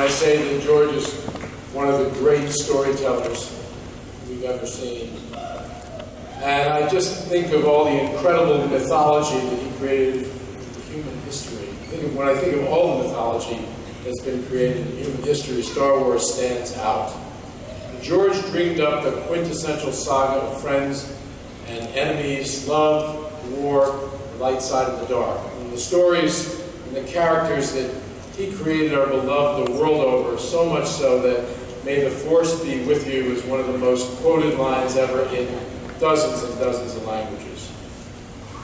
I say that George is one of the great storytellers we've ever seen. And I just think of all the incredible mythology that he created in human history. When I think of all the mythology that's been created in human history, Star Wars stands out. George dreamed up the quintessential saga of friends and enemies, love, war, the light side of the dark. And the stories and the characters that he created are beloved the world over, so much so that "May the Force be with you" is one of the most quoted lines ever in dozens and dozens of languages.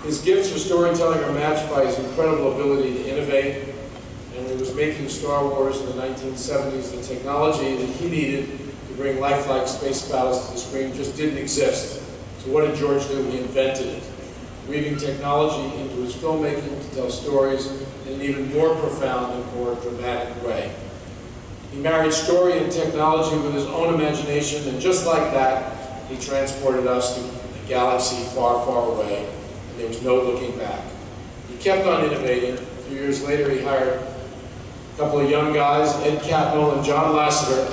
His gifts for storytelling are matched by his incredible ability to innovate, and when he was making Star Wars in the 1970s, the technology that he needed to bring lifelike space battles to the screen just didn't exist. So what did George do? He invented it, weaving technology into his filmmaking to tell stories in an even more profound and more dramatic way. He married story and technology with his own imagination, and just like that, he transported us to a galaxy far, far away, and there was no looking back. He kept on innovating. A few years later, he hired a couple of young guys, Ed Catmull and John Lasseter,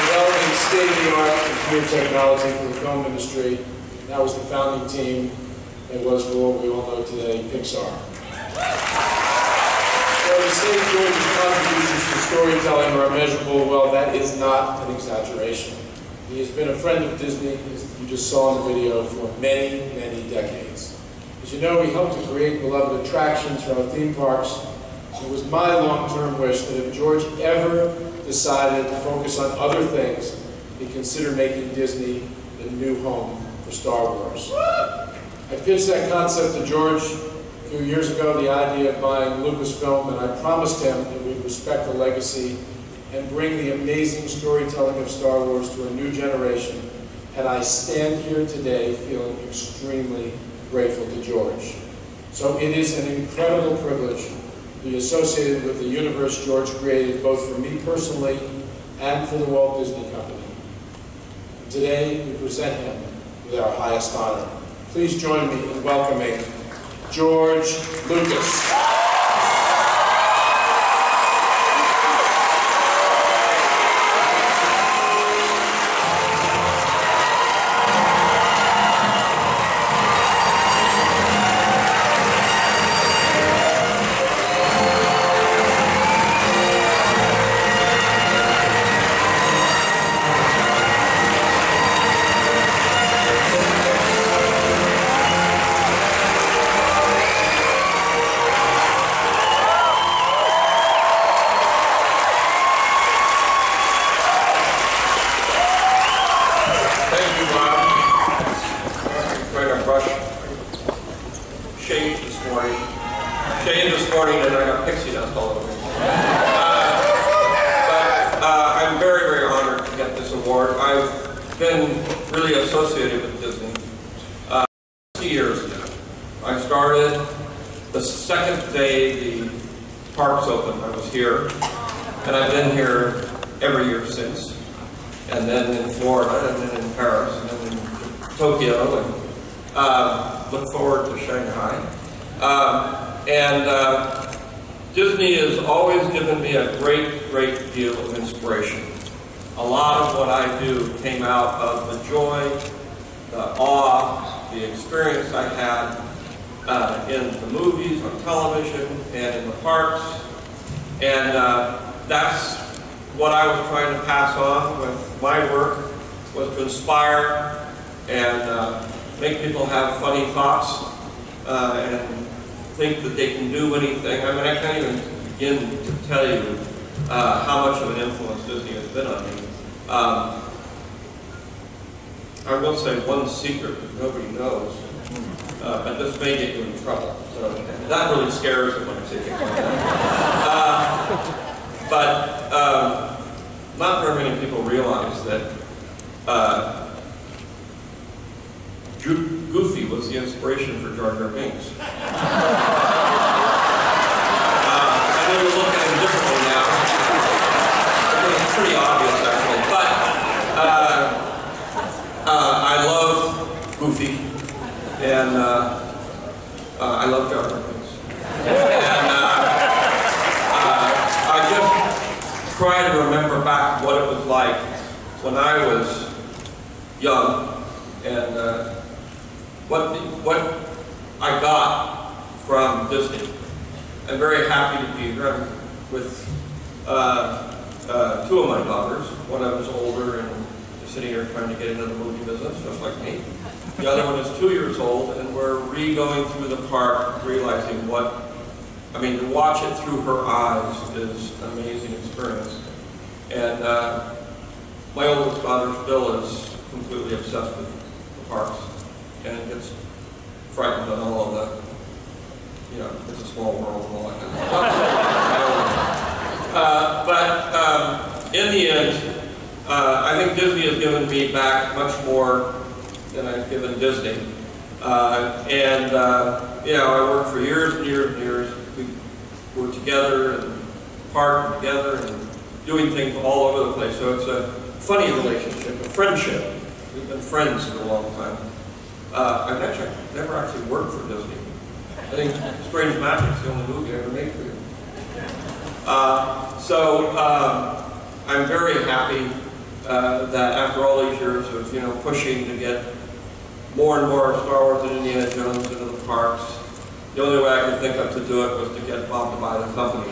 developing state-of-the-art computer technology for the film industry. That was the founding team that was for what we all know today, Pixar. So to say George's contributions to storytelling are immeasurable, well, that is not an exaggeration. He has been a friend of Disney, as you just saw in the video, for many, many decades. As you know, he helped to create beloved attractions for our theme parks. It was my long-term wish that if George ever decided to focus on other things, he'd consider making Disney the new home for Star Wars. I pitched that concept to George a few years ago, the idea of buying Lucasfilm, and I promised him that we'd respect the legacy and bring the amazing storytelling of Star Wars to a new generation. And I stand here today feeling extremely grateful to George. So it is an incredible privilege to be associated with the universe George created, both for me personally and for the Walt Disney Company. And today, we present him with our highest honor. Please join me in welcoming George Lucas. I'm very, very honored to get this award. I've been really associated with Disney 2 years now. I started the second day the parks opened. I was here, and I've been here every year since. And then in Florida, and then in Paris, and then in Tokyo, and look forward to Shanghai. Disney has always given me a great, great deal of inspiration. A lot of what I do came out of the joy, the awe, the experience I had in the movies, on television, and in the parks. And that's what I was trying to pass on with my work, was to inspire and make people have funny thoughts and think that they can do anything. I mean, I can't even begin to tell you how much of an influence Disney has been on me. I will say one secret that nobody knows, but this may get you in trouble. So that really scares them when I say things like that. Not very many people realize that Goofy was the inspiration for Jar Jar Binks. I know you look at him differently now. It's pretty obvious, actually. But I love Goofy, and I love Jar Jar Binks. And try to remember back what it was like when I was young and what I got from Disney. I'm very happy to be here with two of my daughters. One of them is older and is sitting here trying to get into the movie business, just like me. The other one is 2 years old, and we're re-going through the park, realizing to watch it through her eyes is an amazing experience. And my oldest daughter, Bill, is completely obsessed with the parks and gets frightened on all of the, it's a small world and all that kind of stuff. But in the end, I think Disney has given me back much more than I've given Disney. I worked for years and years and years. We were together and parked together and doing things all over the place. So it's a funny relationship, a friendship. We've been friends for a long time. I've never actually worked for Disney. I think Strange Magic's the only movie I ever made for you. I'm very happy that after all these years of pushing to get more and more Star Wars and Indiana Jones into the parks, the only way I could think of to do it was to get Bob to buy the company.